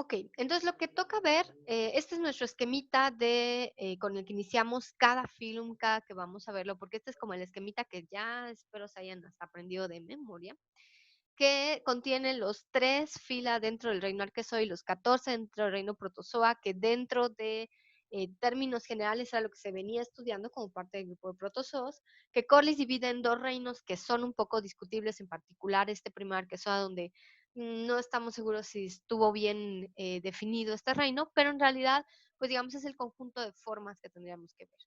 Ok, entonces lo que toca ver, este es nuestro esquemita con el que iniciamos cada film, cada que vamos a verlo, porque este es como el esquemita que ya espero se hayan hasta aprendido de memoria, que contiene los 3 fila dentro del reino Arquezoa y los 14 dentro del reino Protozoa, que dentro de términos generales era lo que se venía estudiando como parte del grupo de protozoos, que Corliss divide en 2 reinos que son un poco discutibles, en particular este primer Arquezoa, donde no estamos seguros si estuvo bien definido este reino, pero en realidad, pues digamos, es el conjunto de formas que tendríamos que ver.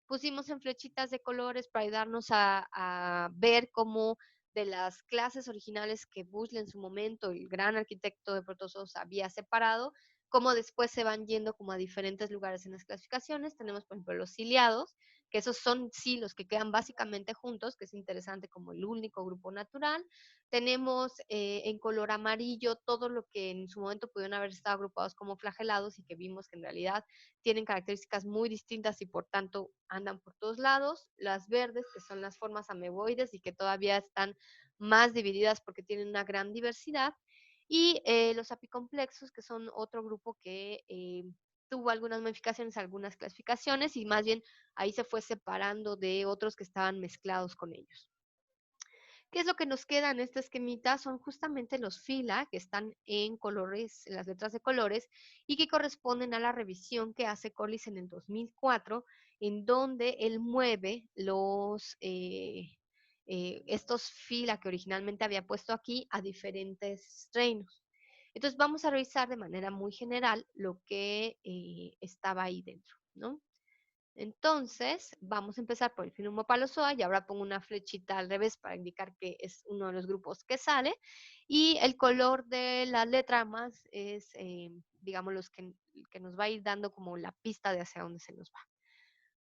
Pusimos en flechitas de colores para ayudarnos a ver cómo de las clases originales que Bushle en su momento, el gran arquitecto de protozoos, había separado, cómo después se van yendo como a diferentes lugares en las clasificaciones. Tenemos, por ejemplo, los ciliados, que esos son sí los que quedan básicamente juntos, que es interesante como el único grupo natural. Tenemos en color amarillo todo lo que en su momento pudieron haber estado agrupados como flagelados y que vimos que en realidad tienen características muy distintas y por tanto andan por todos lados. Las verdes, que son las formas ameboides y que todavía están más divididas porque tienen una gran diversidad. Y los apicomplexos, que son otro grupo que tuvo algunas modificaciones, algunas clasificaciones, y más bien ahí se fue separando de otros que estaban mezclados con ellos. ¿Qué es lo que nos queda en este esquemita? Son justamente los fila que están en colores, en las letras de colores, y que corresponden a la revisión que hace Collis en el 2004, en donde él mueve estos fila que originalmente había puesto aquí a diferentes reinos. Entonces vamos a revisar de manera muy general lo que estaba ahí dentro, ¿no? Entonces, vamos a empezar por el Filumopalozoa y ahora pongo una flechita al revés para indicar que es uno de los grupos que sale. Y el color de la letra más es, digamos, que nos va a ir dando como la pista de hacia dónde se nos va.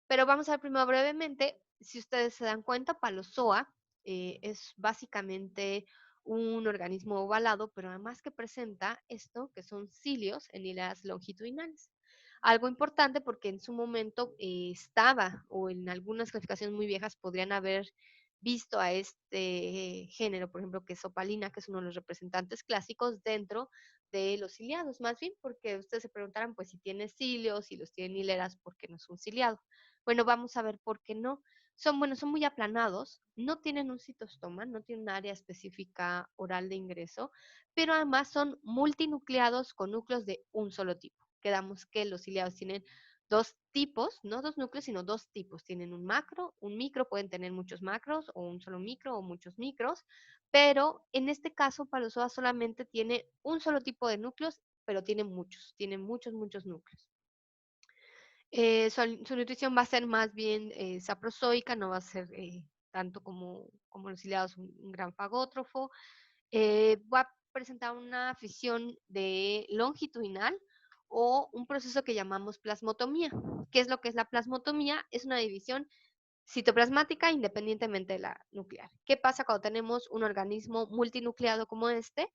Pero vamos a ver primero brevemente, si ustedes se dan cuenta, Palozoa es básicamente un organismo ovalado, pero además que presenta esto, que son cilios en hileras longitudinales. Algo importante porque en su momento estaba, o en algunas clasificaciones muy viejas podrían haber visto a este género, por ejemplo, que es opalina, que es uno de los representantes clásicos dentro de los ciliados, más bien porque ustedes se preguntarán, pues si tiene cilios, si los tiene hileras, ¿por qué no es un ciliado? Bueno, vamos a ver por qué no. Son muy aplanados, no tienen un citostoma, no tienen un área específica oral de ingreso, pero además son multinucleados con núcleos de un solo tipo. Quedamos que los ciliados tienen 2 tipos, no 2 núcleos, sino 2 tipos. Tienen un macro, un micro, pueden tener muchos macros, o un solo micro, o muchos micros, pero en este caso, Palozoa solamente tiene un solo tipo de núcleos, pero tiene muchos, muchos núcleos. Su nutrición va a ser más bien saprozoica, no va a ser tanto como los ciliados, un gran fagótrofo. Va a presentar una fisión de longitudinal o un proceso que llamamos plasmotomía. ¿Qué es lo que es la plasmotomía? Es una división citoplasmática independientemente de la nuclear. ¿Qué pasa cuando tenemos un organismo multinucleado como este,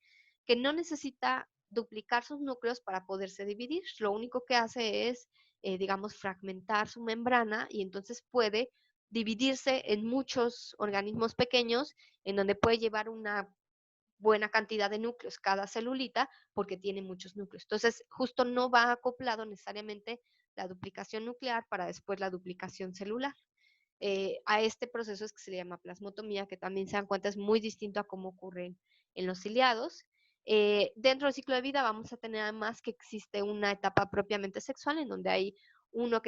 que no necesita duplicar sus núcleos para poderse dividir? Lo único que hace es, digamos, fragmentar su membrana y entonces puede dividirse en muchos organismos pequeños, en donde puede llevar una buena cantidad de núcleos cada celulita porque tiene muchos núcleos. Entonces, justo no va acoplado necesariamente la duplicación nuclear para después la duplicación celular. A este proceso es que se le llama plasmotomía, que también se dan cuenta es muy distinto a cómo ocurre en los ciliados. Dentro del ciclo de vida vamos a tener además que existe una etapa propiamente sexual en donde hay uno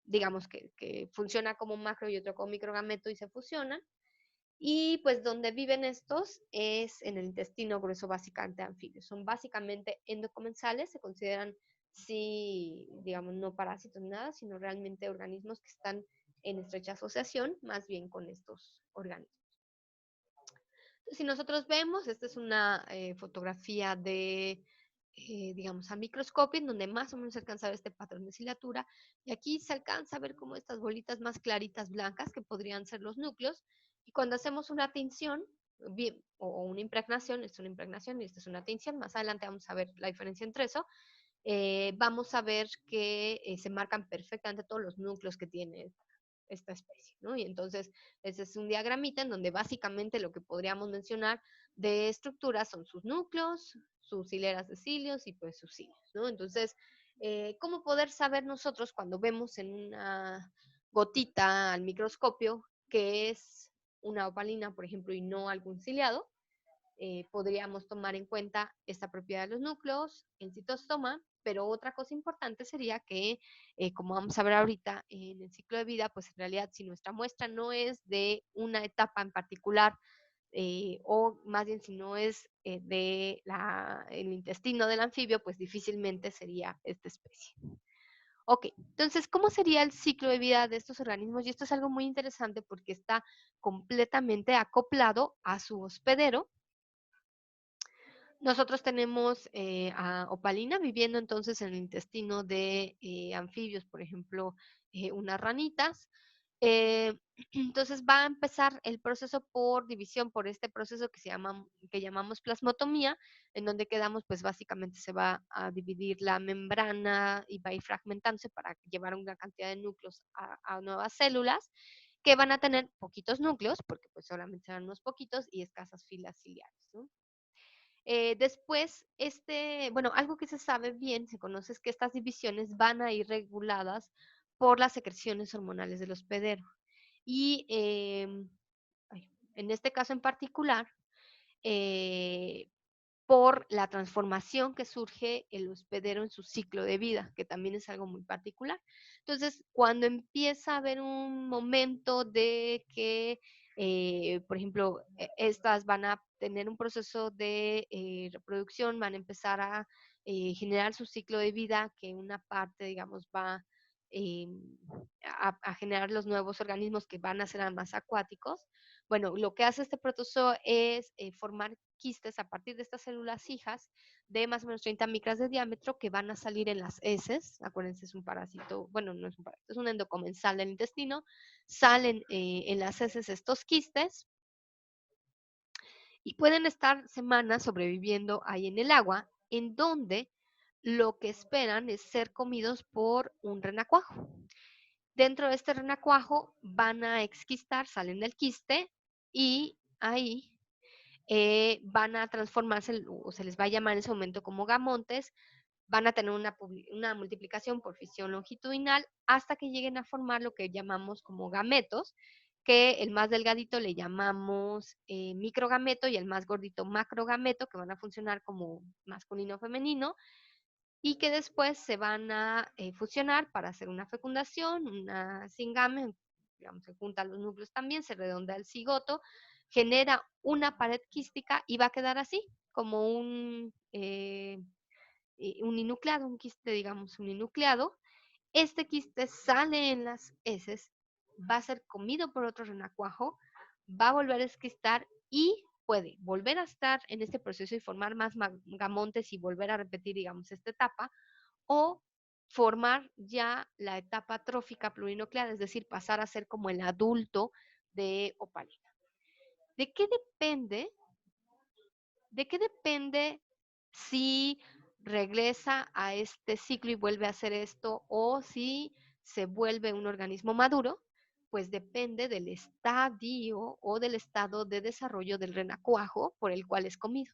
digamos, que funciona como macro y otro como microgameto y se fusionan. Y pues donde viven estos es en el intestino grueso básicamente anfibio. Son básicamente endocomensales, se consideran, sí, digamos, no parásitos ni nada, sino realmente organismos que están en estrecha asociación más bien con estos organismos. Si nosotros vemos, esta es una fotografía digamos, a microscopio, en donde más o menos se alcanza a ver este patrón de ciliatura, y aquí se alcanza a ver como estas bolitas más claritas blancas, que podrían ser los núcleos, y cuando hacemos una tinción, o una impregnación, esta es una impregnación y esta es una tinción, más adelante vamos a ver la diferencia entre eso, vamos a ver que se marcan perfectamente todos los núcleos que tiene esta especie, ¿no? Y entonces, ese es un diagramita en donde básicamente lo que podríamos mencionar de estructura son sus núcleos, sus hileras de cilios y pues sus cilios, ¿no? Entonces, ¿cómo poder saber nosotros cuando vemos en una gotita al microscopio que es una opalina, por ejemplo, y no algún ciliado? Podríamos tomar en cuenta esta propiedad de los núcleos, el citostoma, pero otra cosa importante sería que, como vamos a ver ahorita en el ciclo de vida, pues en realidad si nuestra muestra no es de una etapa en particular, o más bien si no es el intestino del anfibio, pues difícilmente sería esta especie. Ok, entonces, ¿cómo sería el ciclo de vida de estos organismos? Y esto es algo muy interesante porque está completamente acoplado a su hospedero. Nosotros tenemos a opalina viviendo entonces en el intestino de anfibios, por ejemplo, unas ranitas. Eh, entonces va a empezar el proceso por división, por este proceso que llamamos plasmotomía, en donde quedamos, pues básicamente se va a dividir la membrana y va a ir fragmentándose para llevar una cantidad de núcleos a nuevas células que van a tener poquitos núcleos, porque pues solamente serán unos poquitos y escasas filas ciliares, ¿no? Después, bueno, algo que se sabe bien, se conoce, es que estas divisiones van a ir reguladas por las secreciones hormonales del hospedero. Y en este caso en particular, eh, por la transformación que surge el hospedero en su ciclo de vida, que también es algo muy particular. Entonces, cuando empieza a haber un momento de que, por ejemplo, estas van a tener un proceso de reproducción, van a empezar a generar su ciclo de vida, que una parte, digamos, va eh, a generar los nuevos organismos que van a ser más acuáticos. Bueno, lo que hace este protozoo es formar quistes a partir de estas células hijas de más o menos 30 micras de diámetro que van a salir en las heces. Acuérdense, es un parásito, bueno, no es un parásito, es un endocomensal del intestino. Salen en las heces estos quistes y pueden estar semanas sobreviviendo ahí en el agua, en donde lo que esperan es ser comidos por un renacuajo. Dentro de este renacuajo van a exquistar, salen del quiste y ahí van a transformarse, o se les va a llamar en ese momento como gamontes, van a tener una multiplicación por fisión longitudinal hasta que lleguen a formar lo que llamamos como gametos, que el más delgadito le llamamos microgameto y el más gordito macrogameto, que van a funcionar como masculino o femenino, y que después se van a fusionar para hacer una fecundación, una cingame, digamos, se juntan los núcleos también, se redondea el cigoto, genera una pared quística y va a quedar así, como un enucleado, un quiste, digamos, un enucleado. Este quiste sale en las heces, va a ser comido por otro renacuajo, va a volver a esquistar y puede volver a estar en este proceso y formar más gamontes y volver a repetir, digamos, esta etapa, o formar ya la etapa trófica plurinucleada, es decir, pasar a ser como el adulto de opalina. ¿De qué depende? ¿De qué depende si regresa a este ciclo y vuelve a hacer esto o si se vuelve un organismo maduro? Pues depende del estadio o del estado de desarrollo del renacuajo por el cual es comido.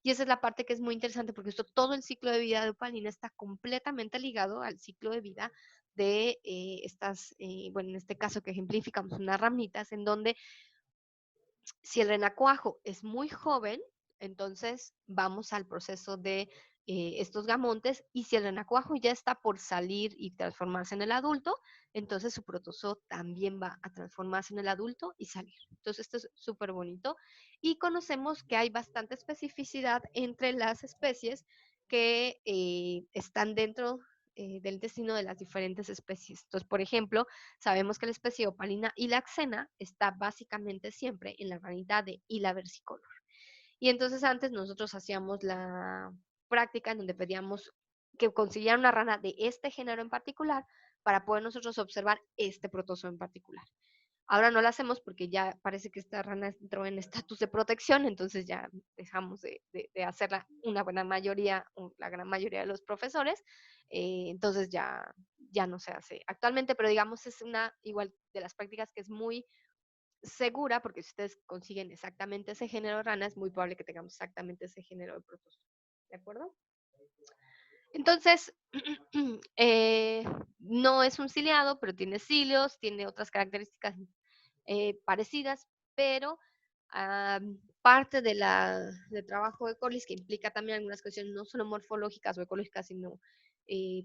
Y esa es la parte que es muy interesante porque todo el ciclo de vida de opalina está completamente ligado al ciclo de vida de bueno, en este caso que ejemplificamos unas ramitas, en donde si el renacuajo es muy joven, entonces vamos al proceso de estos gamontes, y si el renacuajo ya está por salir y transformarse en el adulto, entonces su protozoo también va a transformarse en el adulto y salir. Entonces esto es súper bonito y conocemos que hay bastante especificidad entre las especies que están dentro del intestino de las diferentes especies. Entonces, por ejemplo, sabemos que la especie opalina hilaxena está básicamente siempre en la ranita de Hila versicolor. Y entonces antes nosotros hacíamos la práctica en donde pedíamos que consiguieran una rana de este género en particular para poder nosotros observar este protozoo en particular. Ahora no lo hacemos porque ya parece que esta rana entró en estatus de protección, entonces ya dejamos de hacerla una buena mayoría, la gran mayoría de los profesores, entonces ya no se hace actualmente, pero digamos es una igual de las prácticas que es muy segura, porque si ustedes consiguen exactamente ese género de rana, es muy probable que tengamos exactamente ese género de protozoo. ¿De acuerdo? Entonces, no es un ciliado, pero tiene cilios, tiene otras características parecidas, pero parte de del trabajo de Corliss, que implica también algunas cuestiones no solo morfológicas o ecológicas, sino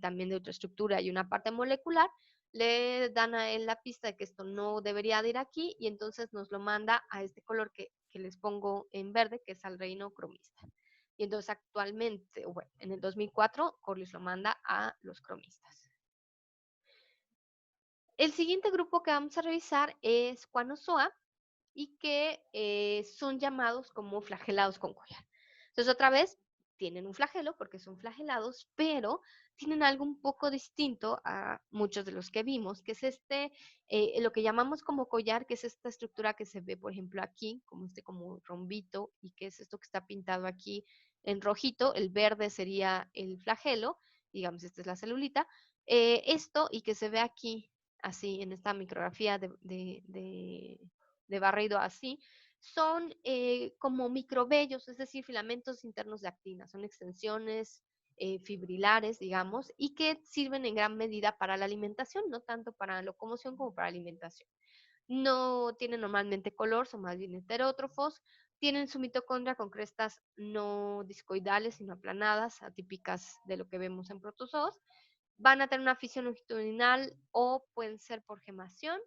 también de ultraestructura y una parte molecular, le dan a él la pista de que esto no debería de ir aquí y entonces nos lo manda a este color que les pongo en verde, que es al reino cromista. Y entonces actualmente, bueno, en el 2004, Corliss lo manda a los cromistas. El siguiente grupo que vamos a revisar es Cuanozoa y que son llamados como flagelados con collar. Entonces, otra vez, tienen un flagelo porque son flagelados, pero tienen algo un poco distinto a muchos de los que vimos, que es lo que llamamos como collar, que es esta estructura que se ve, por ejemplo, aquí, como como rombito, y que es esto que está pintado aquí en rojito. El verde sería el flagelo, digamos, esta es la celulita. Esto y que se ve aquí, así, en esta micrografía de barrido así, son como microvellos, es decir, filamentos internos de actina, son extensiones fibrilares, digamos, y que sirven en gran medida para la alimentación, no tanto para locomoción como para alimentación. No tienen normalmente color, son más bien heterótrofos, tienen su mitocondria con crestas no discoidales, sino aplanadas, atípicas de lo que vemos en protozoos. Van a tener una fisión longitudinal o pueden ser por gemación.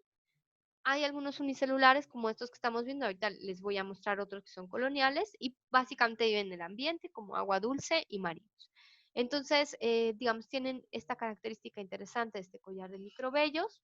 Hay algunos unicelulares como estos que estamos viendo, ahorita les voy a mostrar otros que son coloniales y básicamente viven en el ambiente como agua dulce y marinos. Entonces, digamos, tienen esta característica interesante de este collar de microvellos.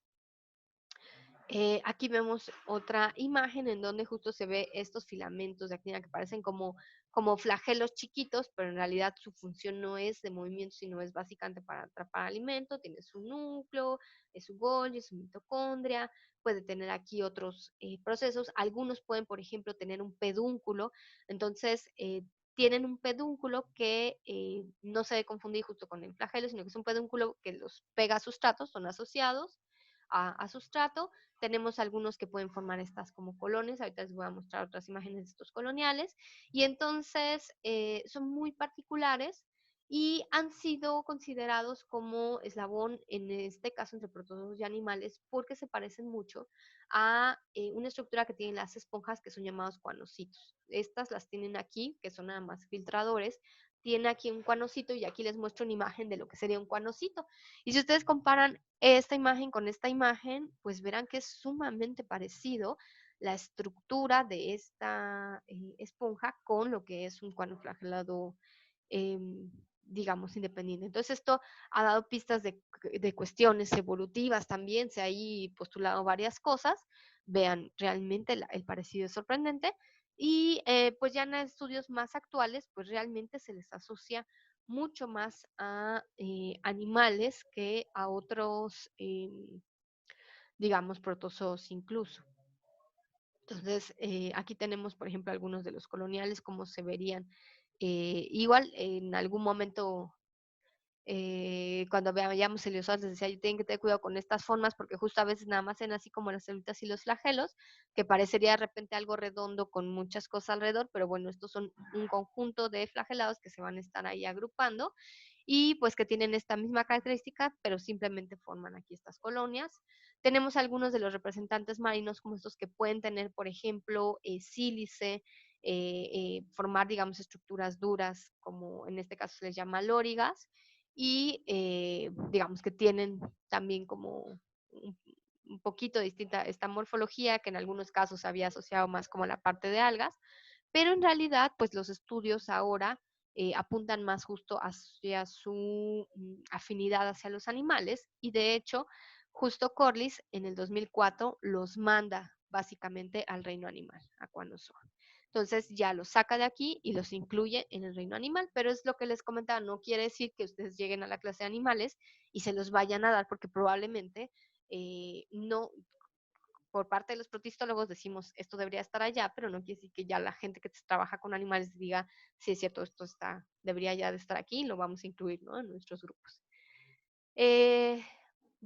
Aquí vemos otra imagen en donde justo se ve estos filamentos de actina que parecen como flagelos chiquitos, pero en realidad su función no es de movimiento, sino es básicamente para atrapar alimento. Tiene su núcleo, su Golgi, su mitocondria, puede tener aquí otros procesos. Algunos pueden, por ejemplo, tener un pedúnculo, entonces tienen un pedúnculo que no se debe confundir justo con el flagelo, sino que es un pedúnculo que los pega a sustratos, son asociados a sustrato. Tenemos algunos que pueden formar estas como colones, ahorita les voy a mostrar otras imágenes de estos coloniales, y entonces son muy particulares y han sido considerados como eslabón, en este caso entre protozoos y animales, porque se parecen mucho a una estructura que tienen las esponjas que son llamados cuanocitos. Estas las tienen aquí, que son nada más filtradores. Tiene aquí un cuanocito y aquí les muestro una imagen de lo que sería un cuanocito. Y si ustedes comparan esta imagen con esta imagen, pues verán que es sumamente parecido la estructura de esta esponja con lo que es un cuanoflagelado, eh, digamos, independiente. Entonces esto ha dado pistas de cuestiones evolutivas también, se ha ahí postulado varias cosas. Vean, realmente el parecido es sorprendente. Y pues ya en estudios más actuales, pues realmente se les asocia mucho más a animales que a otros, digamos, protozoos incluso. Entonces, aquí tenemos, por ejemplo, algunos de los coloniales, como se verían. Igual, en algún momento cuando veíamos Heliosaurus les decía, tienen que tener cuidado con estas formas porque justo a veces nada más ven así como las células y los flagelos, que parecería de repente algo redondo con muchas cosas alrededor, pero bueno, estos son un conjunto de flagelados que se van a estar ahí agrupando y pues que tienen esta misma característica, pero simplemente forman aquí estas colonias. Tenemos algunos de los representantes marinos como estos que pueden tener, por ejemplo, sílice, formar, digamos, estructuras duras, como en este caso se les llama lórigas, y digamos que tienen también como un poquito distinta esta morfología, que en algunos casos se había asociado más como la parte de algas, pero en realidad pues los estudios ahora apuntan más justo hacia su afinidad hacia los animales y de hecho justo Corliss en el 2004 los manda básicamente al reino animal, a Cuanozoa. Entonces ya los saca de aquí y los incluye en el reino animal, pero es lo que les comentaba, no quiere decir que ustedes lleguen a la clase de animales y se los vayan a dar, porque probablemente no, por parte de los protistólogos decimos esto debería estar allá, pero no quiere decir que ya la gente que trabaja con animales diga, sí es cierto, esto debería ya de estar aquí y lo vamos a incluir, ¿no?, en nuestros grupos.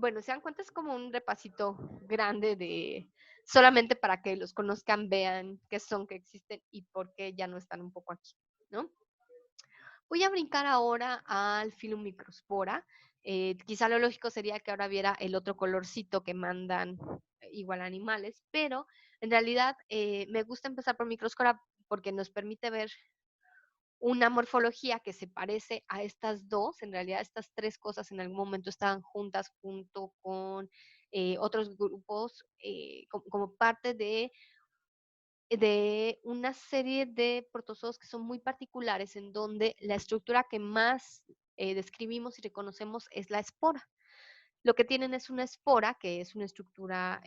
bueno, se dan cuenta, es como un repasito grande de solamente para que los conozcan, vean qué son, que existen y por qué ya no están un poco aquí, ¿no? Voy a brincar ahora al Phylum Microspora. Quizá lo lógico sería que ahora viera el otro colorcito que mandan igual animales, pero en realidad me gusta empezar por Microspora porque nos permite ver una morfología que se parece a estas dos. En realidad estas tres cosas en algún momento estaban juntas junto con otros grupos como parte de una serie de protozoos que son muy particulares, en donde la estructura que más describimos y reconocemos es la espora. Lo que tienen es una espora, que es una estructura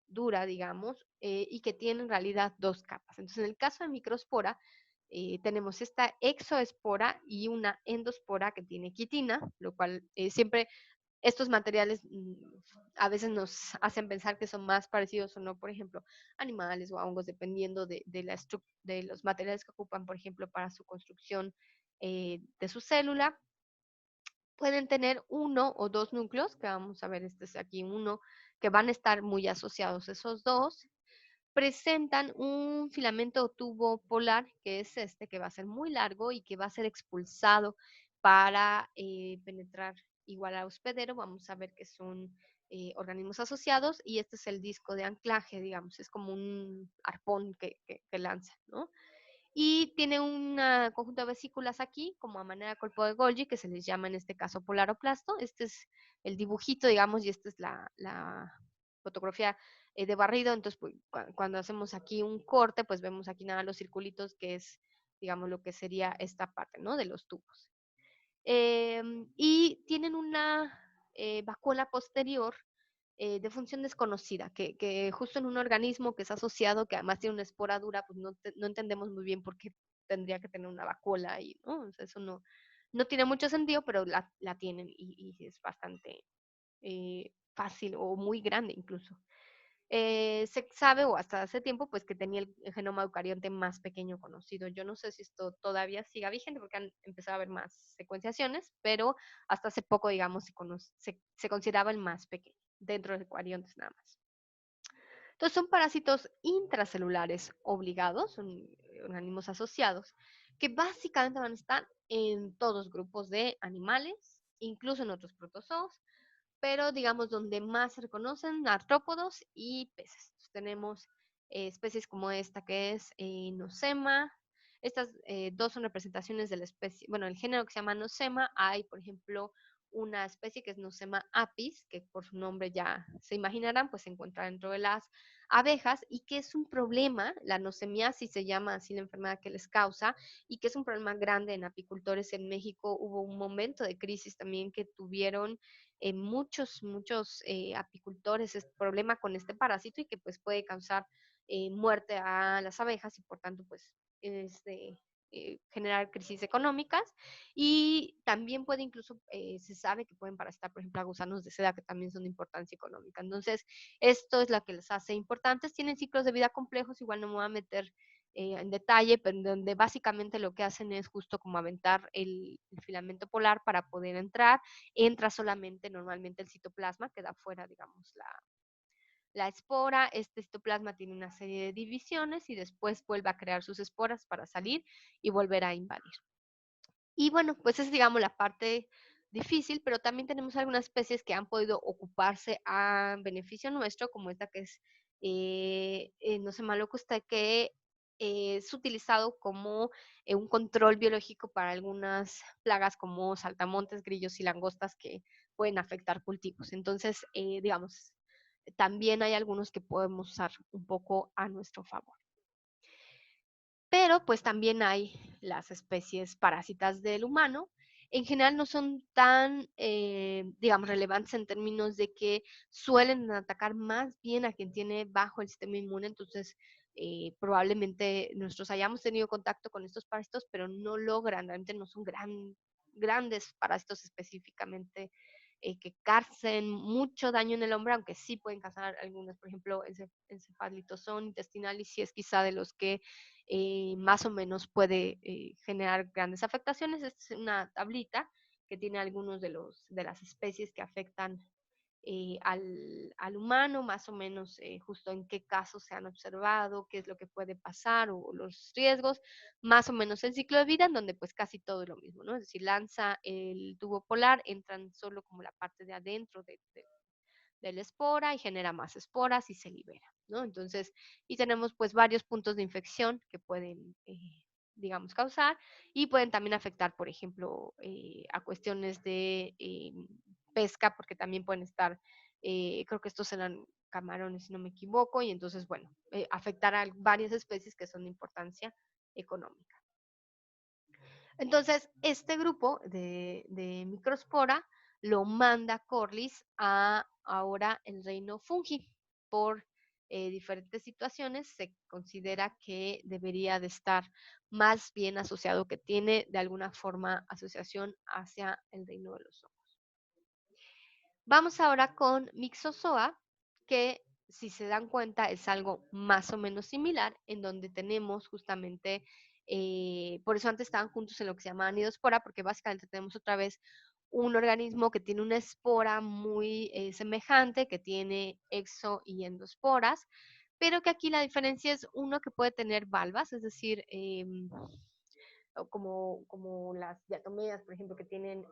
dura, digamos, y que tiene en realidad dos capas. Entonces, en el caso de microspora, tenemos esta exoespora y una endospora que tiene quitina, lo cual siempre estos materiales a veces nos hacen pensar que son más parecidos o no, por ejemplo, animales o a hongos, dependiendo de los materiales que ocupan, por ejemplo, para su construcción de su célula. Pueden tener uno o dos núcleos, que vamos a ver, este es aquí uno, que van a estar muy asociados esos dos. Presentan un filamento o tubo polar, que es este, que va a ser muy largo y que va a ser expulsado para penetrar igual al hospedero. Vamos a ver que son organismos asociados y este es el disco de anclaje, digamos, es como un arpón que lanza, ¿no? Y tiene un conjunto de vesículas aquí, como a manera de cuerpo de Golgi, que se les llama en este caso polaroplasto. Este es el dibujito, digamos, y esta es la fotografía de barrido. Entonces, pues, cuando hacemos aquí un corte, pues vemos aquí nada los circulitos, que es, digamos, lo que sería esta parte, ¿no? De los tubos. Y tienen una vacuola posterior de función desconocida, que justo en un organismo que es asociado, que además tiene una espora dura, pues no entendemos muy bien por qué tendría que tener una vacuola ahí, ¿no? O sea, eso no tiene mucho sentido, pero la tienen y es bastante fácil o muy grande incluso. Se sabe, o hasta hace tiempo, pues que tenía el genoma eucarionte más pequeño conocido. Yo no sé si esto todavía siga vigente porque han empezado a haber más secuenciaciones, pero hasta hace poco, digamos, se consideraba el más pequeño dentro de eucariontes nada más. Entonces son parásitos intracelulares obligados, son organismos asociados, que básicamente van a estar en todos grupos de animales, incluso en otros protozoos, pero digamos donde más se reconocen artrópodos y peces. Entonces, tenemos especies como esta que es Nosema. Estas dos son representaciones de la especie, bueno, el género que se llama Nosema. Hay, por ejemplo, una especie que es Nosema apis, que por su nombre ya se imaginarán, pues se encuentra dentro de las abejas y que es un problema, la nosemiasis se llama así la enfermedad que les causa, y que es un problema grande en apicultores en México. Hubo un momento de crisis también que tuvieron muchos apicultores este problema con este parásito y que pues puede causar muerte a las abejas y por tanto pues este, generar crisis económicas y también puede incluso, se sabe que pueden parasitar, por ejemplo, a gusanos de seda que también son de importancia económica. Entonces, esto es lo que les hace importantes. Tienen ciclos de vida complejos, igual no me voy a meter en detalle, pero donde básicamente lo que hacen es justo como aventar el filamento polar para poder entrar. Entra solamente normalmente el citoplasma, queda fuera, digamos, la espora. Este citoplasma tiene una serie de divisiones y después vuelve a crear sus esporas para salir y volver a invadir. Y bueno, pues es, digamos, la parte difícil, pero también tenemos algunas especies que han podido ocuparse a beneficio nuestro, como esta que es, no sé, Malocusta, que es utilizado como un control biológico para algunas plagas como saltamontes, grillos y langostas que pueden afectar cultivos. Entonces, digamos, también hay algunos que podemos usar un poco a nuestro favor. Pero pues también hay las especies parásitas del humano. En general no son tan, digamos, relevantes en términos de que suelen atacar más bien a quien tiene bajo el sistema inmune. Entonces, probablemente nosotros hayamos tenido contacto con estos parásitos, pero no logran, realmente no son grandes parásitos específicamente que causen mucho daño en el hombre, aunque sí pueden causar algunas, por ejemplo, encefalitosón intestinal, y si es quizá de los que más o menos puede generar grandes afectaciones. Esta es una tablita que tiene algunos de las especies que afectan al humano, más o menos justo en qué casos se han observado, qué es lo que puede pasar o los riesgos, más o menos el ciclo de vida, en donde pues casi todo es lo mismo, ¿no? Es decir, lanza el tubo polar, entran solo como la parte de adentro de la espora y genera más esporas y se libera, ¿no? Entonces, y tenemos pues varios puntos de infección que pueden, digamos, causar y pueden también afectar, por ejemplo, a cuestiones de pesca, porque también pueden estar, creo que estos eran camarones, si no me equivoco, y entonces, bueno, afectar a varias especies que son de importancia económica. Entonces, este grupo de Microspora lo manda Corlys a ahora el reino Fungi. Por diferentes situaciones se considera que debería de estar más bien asociado, que tiene de alguna forma asociación hacia el reino de los hongos. Vamos ahora con Mixozoa, que si se dan cuenta es algo más o menos similar, en donde tenemos justamente, por eso antes estaban juntos en lo que se llama anidospora, porque básicamente tenemos otra vez un organismo que tiene una espora muy semejante, que tiene exo y endosporas, pero que aquí la diferencia es uno que puede tener valvas, es decir, como las diatomeas, por ejemplo, que tienen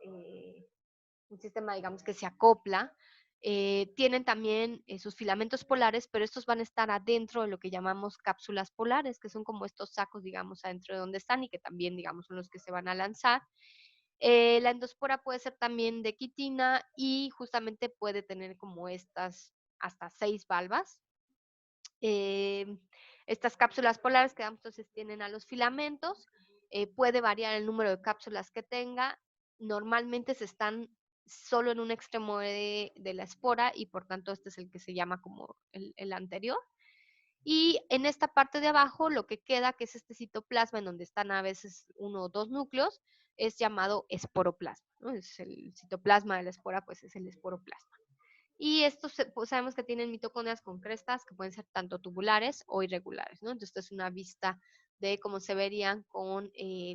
un sistema, digamos, que se acopla. Tienen también sus filamentos polares, pero estos van a estar adentro de lo que llamamos cápsulas polares, que son como estos sacos, digamos, adentro de donde están y que también, digamos, son los que se van a lanzar. La endospora puede ser también de quitina y justamente puede tener como estas hasta 6 valvas. Eh, Estas cápsulas polares que entonces tienen a los filamentos, puede variar el número de cápsulas que tenga, normalmente se están solo en un extremo de la espora y por tanto este es el que se llama como el anterior. Y en esta parte de abajo lo que queda, que es este citoplasma en donde están a veces uno o dos núcleos, es llamado esporoplasma, ¿no? Es el citoplasma de la espora, pues es el esporoplasma. Y estos pues sabemos que tienen mitocondrias con crestas que pueden ser tanto tubulares o irregulares, ¿no? Entonces, esta es una vista de cómo se verían con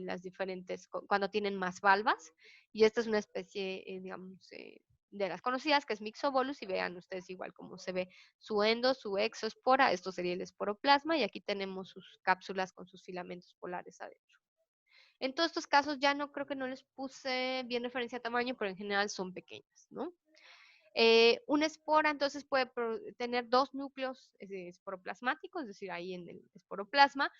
las diferentes, cuando tienen más valvas. Y esta es una especie, digamos, de las conocidas, que es Mixobolus, y vean ustedes igual cómo se ve su endo, su exoespora, esto sería el esporoplasma, y aquí tenemos sus cápsulas con sus filamentos polares adentro. En todos estos casos ya no creo que no les puse bien referencia a tamaño, pero en general son pequeñas, ¿no? Una espora entonces puede tener dos núcleos esporoplasmáticos, es decir, ahí en el esporoplasma.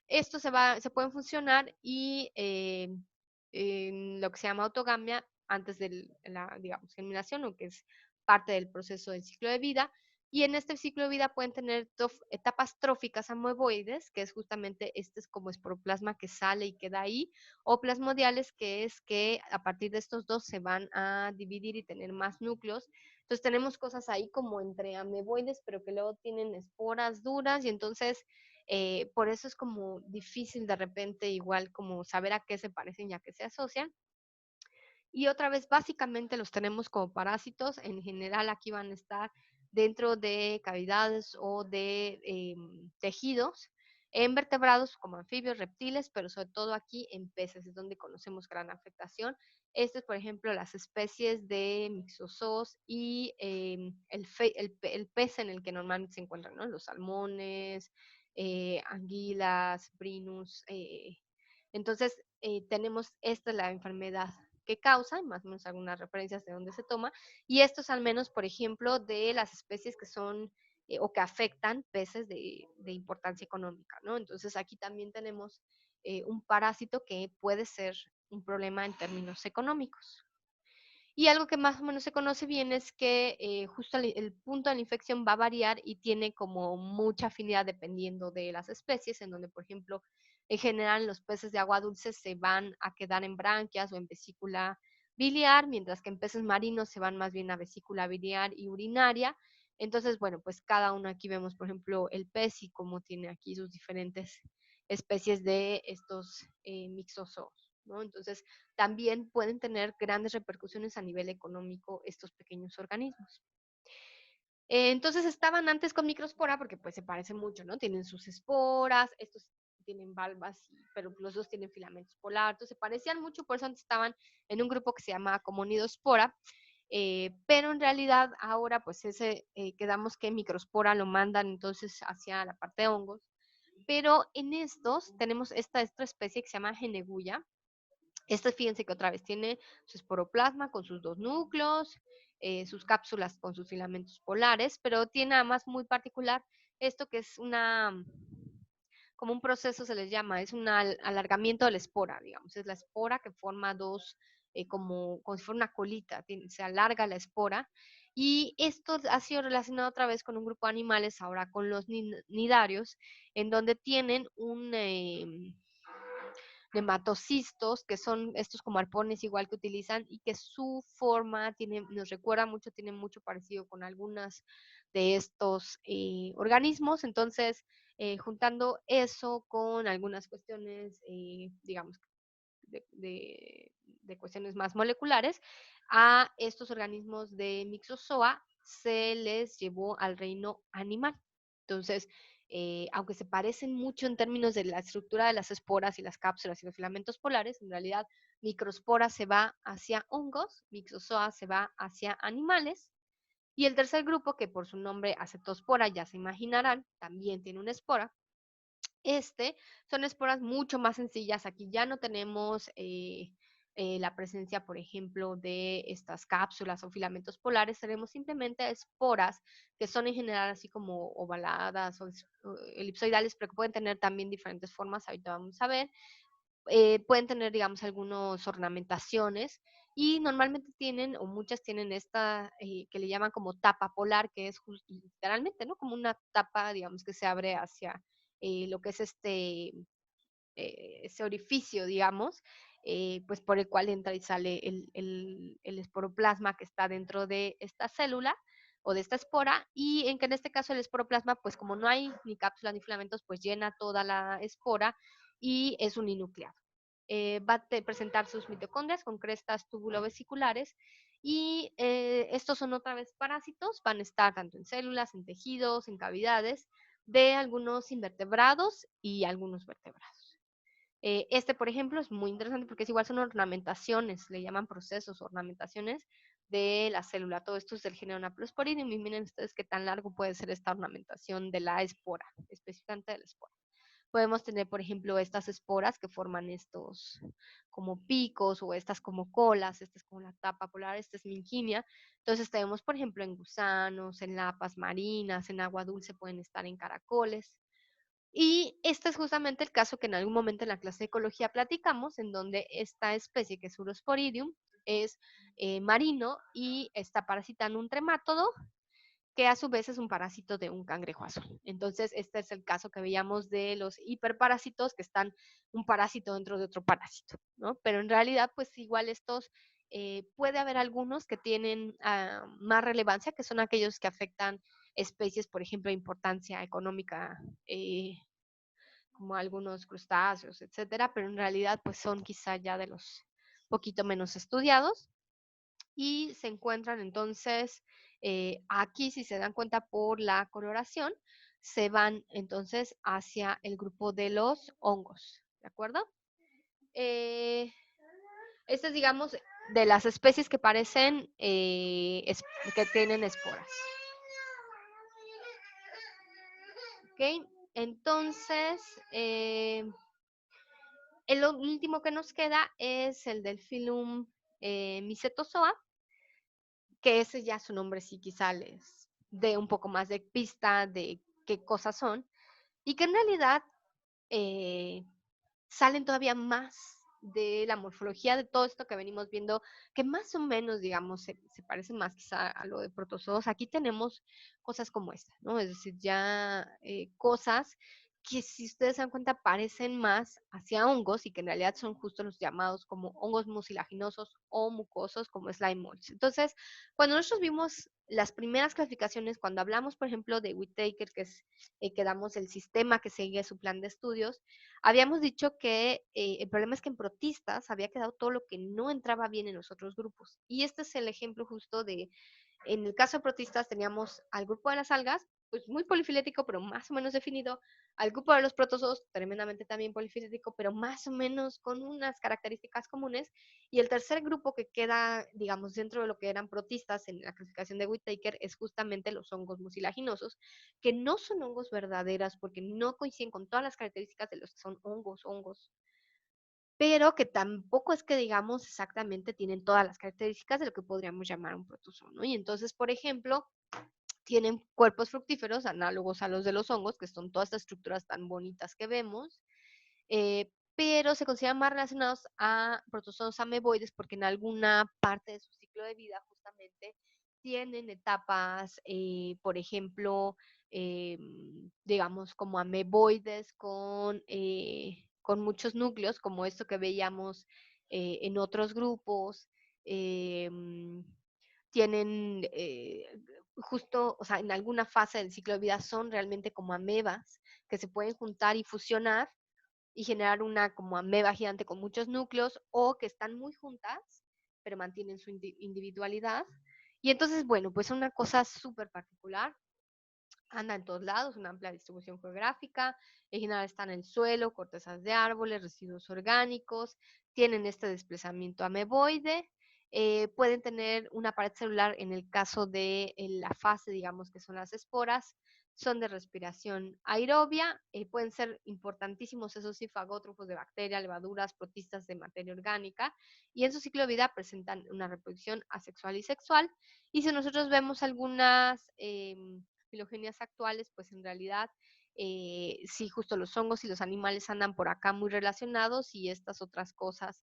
Estos se pueden funcionar y en lo que se llama autogamia antes de la, digamos, germinación, lo que es parte del proceso del ciclo de vida. Y en este ciclo de vida pueden tener etapas tróficas amoeboides, que es justamente este es como esporoplasma que sale y queda ahí, o plasmodiales, que es que a partir de estos dos se van a dividir y tener más núcleos. Entonces tenemos cosas ahí como entre ameboides, pero que luego tienen esporas duras y entonces por eso es como difícil de repente igual como saber a qué se parecen y a qué se asocian. Y otra vez, básicamente los tenemos como parásitos. En general aquí van a estar dentro de cavidades o de tejidos, en vertebrados como anfibios, reptiles, pero sobre todo aquí en peces, es donde conocemos gran afectación. Estas, por ejemplo, las especies de mixozoos y el pez en el que normalmente se encuentran, ¿no? Los salmones, anguilas, brinus. Entonces, tenemos esta es la enfermedad que causa, más o menos algunas referencias de dónde se toma, y esto es al menos, por ejemplo, de las especies que son o que afectan peces de importancia económica, ¿no? Entonces aquí también tenemos un parásito que puede ser un problema en términos económicos. Y algo que más o menos se conoce bien es que justo el punto de la infección va a variar y tiene como mucha afinidad dependiendo de las especies, en donde, por ejemplo, en general los peces de agua dulce se van a quedar en branquias o en vesícula biliar, mientras que en peces marinos se van más bien a vesícula biliar y urinaria. Entonces, bueno, pues cada uno aquí vemos, por ejemplo, el pez y cómo tiene aquí sus diferentes especies de estos mixozoos, ¿no? Entonces, también pueden tener grandes repercusiones a nivel económico estos pequeños organismos. Entonces estaban antes con microspora porque pues se parecen mucho, ¿no? Tienen sus esporas, estos tienen valvas, pero los dos tienen filamentos polares, entonces se parecían mucho, por eso antes estaban en un grupo que se llamaba Comonidospora. pero en realidad ahora pues quedamos que microspora lo mandan entonces hacia la parte de hongos, pero en estos tenemos esta especie que se llama Geneguya. Este, fíjense que otra vez tiene su esporoplasma con sus dos núcleos, sus cápsulas con sus filamentos polares, pero tiene nada más muy particular esto que es como un proceso se les llama, es un alargamiento de la espora, digamos, es la espora que forma dos, como si fuera una colita, se alarga la espora, y esto ha sido relacionado otra vez con un grupo de animales, ahora con los nidarios, en donde tienen un nematocistos, que son estos como arpones igual que utilizan y que su forma nos recuerda mucho, tiene mucho parecido con algunas de estos organismos. Entonces, juntando eso con algunas cuestiones, digamos, de cuestiones más moleculares, a estos organismos de Mixozoa se les llevó al reino animal. Entonces, aunque se parecen mucho en términos de la estructura de las esporas y las cápsulas y los filamentos polares, en realidad microspora se va hacia hongos, Mixozoa se va hacia animales, y el tercer grupo, que por su nombre acetospora, ya se imaginarán, también tiene una espora. Son esporas mucho más sencillas. Aquí ya no tenemos la presencia, por ejemplo, de estas cápsulas o filamentos polares. Tenemos simplemente esporas que son en general así como ovaladas o elipsoidales, pero que pueden tener también diferentes formas. Ahorita vamos a ver. Pueden tener, digamos, algunas ornamentaciones y normalmente tienen, o muchas tienen esta que le llaman como tapa polar, que es literalmente, ¿no? Como una tapa, digamos, que se abre hacia lo que es ese orificio, digamos, pues por el cual entra y sale el esporoplasma que está dentro de esta célula o de esta espora, y en este caso el esporoplasma, pues como no hay ni cápsulas ni filamentos, pues llena toda la espora y es uninucleado. Va a presentar sus mitocondrias con crestas tubulovesiculares y estos son otra vez parásitos, van a estar tanto en células, en tejidos, en cavidades de algunos invertebrados y algunos vertebrados. Por ejemplo, es muy interesante porque es igual, son ornamentaciones, le llaman procesos, ornamentaciones de la célula. Todo esto es del género Anaplosporidium y miren ustedes qué tan largo puede ser esta ornamentación de la espora, específicamente de la espora. Podemos tener, por ejemplo, estas esporas que forman estos como picos o estas como colas, esta es como la tapa polar, esta es minginia. Entonces tenemos, por ejemplo, en gusanos, en lapas marinas, en agua dulce pueden estar en caracoles. Y este es justamente el caso que en algún momento en la clase de ecología platicamos, en donde esta especie que es Urosporidium es marino y está parasitando un tremátodo que a su vez es un parásito de un cangrejo azul. Entonces, este es el caso que veíamos de los hiperparásitos, que están un parásito dentro de otro parásito, ¿no? Pero en realidad, pues igual estos, puede haber algunos que tienen más relevancia, que son aquellos que afectan especies, por ejemplo, de importancia económica, como algunos crustáceos, etcétera, pero en realidad, pues son quizá ya de los poquito menos estudiados y se encuentran entonces aquí, si se dan cuenta por la coloración, se van entonces hacia el grupo de los hongos, ¿de acuerdo? Estas, digamos, de las especies que parecen que tienen esporas. ¿Ok? Entonces, el último que nos queda es el del filum Mycetozoa, que ese ya su nombre sí quizá les dé un poco más de pista de qué cosas son, y que en realidad eh, salen todavía más de la morfología de todo esto que venimos viendo, que más o menos, digamos, se parece más quizá a lo de protozoos. Aquí tenemos cosas como esta, ¿no? Es decir, ya cosas que si ustedes se dan cuenta parecen más hacia hongos y que en realidad son justo los llamados como hongos mucilaginosos o mucosos como slime molds. Entonces, cuando nosotros vimos las primeras clasificaciones, cuando hablamos, por ejemplo, de Whittaker, que es que damos el sistema que sigue su plan de estudios, habíamos dicho que el problema es que en protistas había quedado todo lo que no entraba bien en los otros grupos. Y este es el ejemplo justo de, en el caso de protistas teníamos al grupo de las algas, pues muy polifilético, pero más o menos definido, al grupo de los protozoos, tremendamente también polifilético, pero más o menos con unas características comunes, y el tercer grupo que queda, digamos, dentro de lo que eran protistas en la clasificación de Whittaker es justamente los hongos mucilaginosos, que no son hongos verdaderas porque no coinciden con todas las características de los que son hongos, pero que tampoco es que digamos exactamente tienen todas las características de lo que podríamos llamar un protozoo, ¿no? Y entonces, por ejemplo, tienen cuerpos fructíferos análogos a los de los hongos, que son todas estas estructuras tan bonitas que vemos, pero se consideran más relacionados a protozoos ameboides porque en alguna parte de su ciclo de vida justamente tienen etapas, por ejemplo, eh, digamos, como ameboides con muchos núcleos, como esto que veíamos en otros grupos. eh, Tienen justo, o sea, en alguna fase del ciclo de vida son realmente como amebas que se pueden juntar y fusionar y generar una como ameba gigante con muchos núcleos o que están muy juntas, pero mantienen su individualidad. Y entonces, bueno, pues es una cosa súper particular. Anda en todos lados, una amplia distribución geográfica, en general está en el suelo, cortezas de árboles, residuos orgánicos, tienen este desplazamiento ameboide, pueden tener una pared celular en el caso de la fase, digamos, que son las esporas, son de respiración aerobia, pueden ser importantísimos esos sí fagótrofos de bacterias, levaduras, protistas de materia orgánica, y en su ciclo de vida presentan una reproducción asexual y sexual. Y si nosotros vemos algunas filogenias actuales, pues en realidad sí, justo los hongos y los animales andan por acá muy relacionados y estas otras cosas,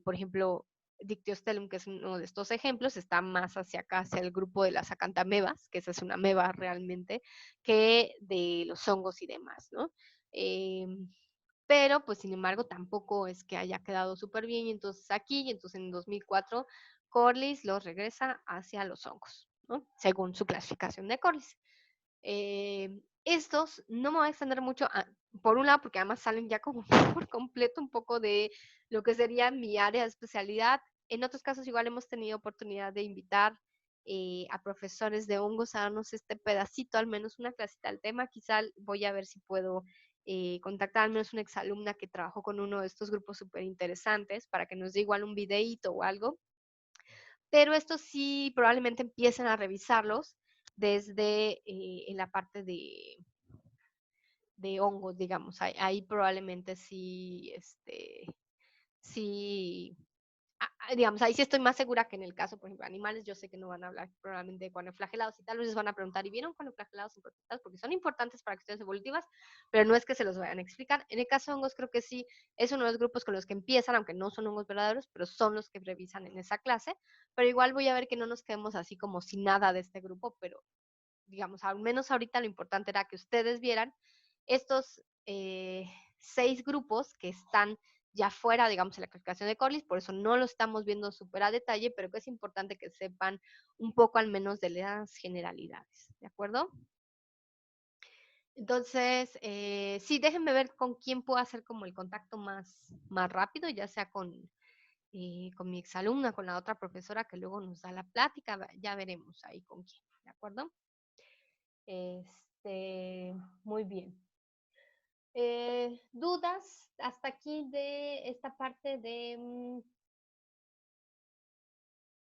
por ejemplo, Dictyostelium, que es uno de estos ejemplos, está más hacia acá, hacia el grupo de las acantamebas, que esa es una ameba realmente, que de los hongos y demás, ¿no? Eh, pero, pues, sin embargo, tampoco es que haya quedado súper bien, y entonces aquí, y entonces en 2004, Corliss los regresa hacia los hongos, ¿no? Según su clasificación de Corliss. Estos no me voy a extender mucho, por un lado, porque además salen ya como por completo un poco de lo que sería mi área de especialidad. En otros casos igual hemos tenido oportunidad de invitar a profesores de hongos a darnos este pedacito, al menos una clasita al tema. Quizá voy a ver si puedo contactar al menos una exalumna que trabajó con uno de estos grupos súper interesantes para que nos dé igual un videíto o algo. Pero estos sí probablemente empiecen a revisarlos desde en la parte de hongos, digamos. Ahí probablemente sí, sí, digamos, ahí sí estoy más segura que en el caso, por ejemplo, de animales, yo sé que no van a hablar probablemente de cuanoflagelados y tal vez les van a preguntar, ¿y vieron cuanoflagelados en protistas? Porque son importantes para cuestiones evolutivas, pero no es que se los vayan a explicar. En el caso de hongos, creo que sí, es uno de los grupos con los que empiezan, aunque no son hongos verdaderos, pero son los que revisan en esa clase. Pero igual voy a ver que no nos quedemos así como sin nada de este grupo, pero digamos, al menos ahorita lo importante era que ustedes vieran estos 6 grupos que están ya fuera, digamos, en la clasificación de Corliss, por eso no lo estamos viendo súper a detalle, pero que es importante que sepan un poco al menos de las generalidades, ¿de acuerdo? Entonces, sí, déjenme ver con quién puedo hacer como el contacto más rápido, ya sea con mi exalumna, con la otra profesora que luego nos da la plática, ya veremos ahí con quién, ¿de acuerdo? Muy bien. ¿Dudas hasta aquí de esta parte de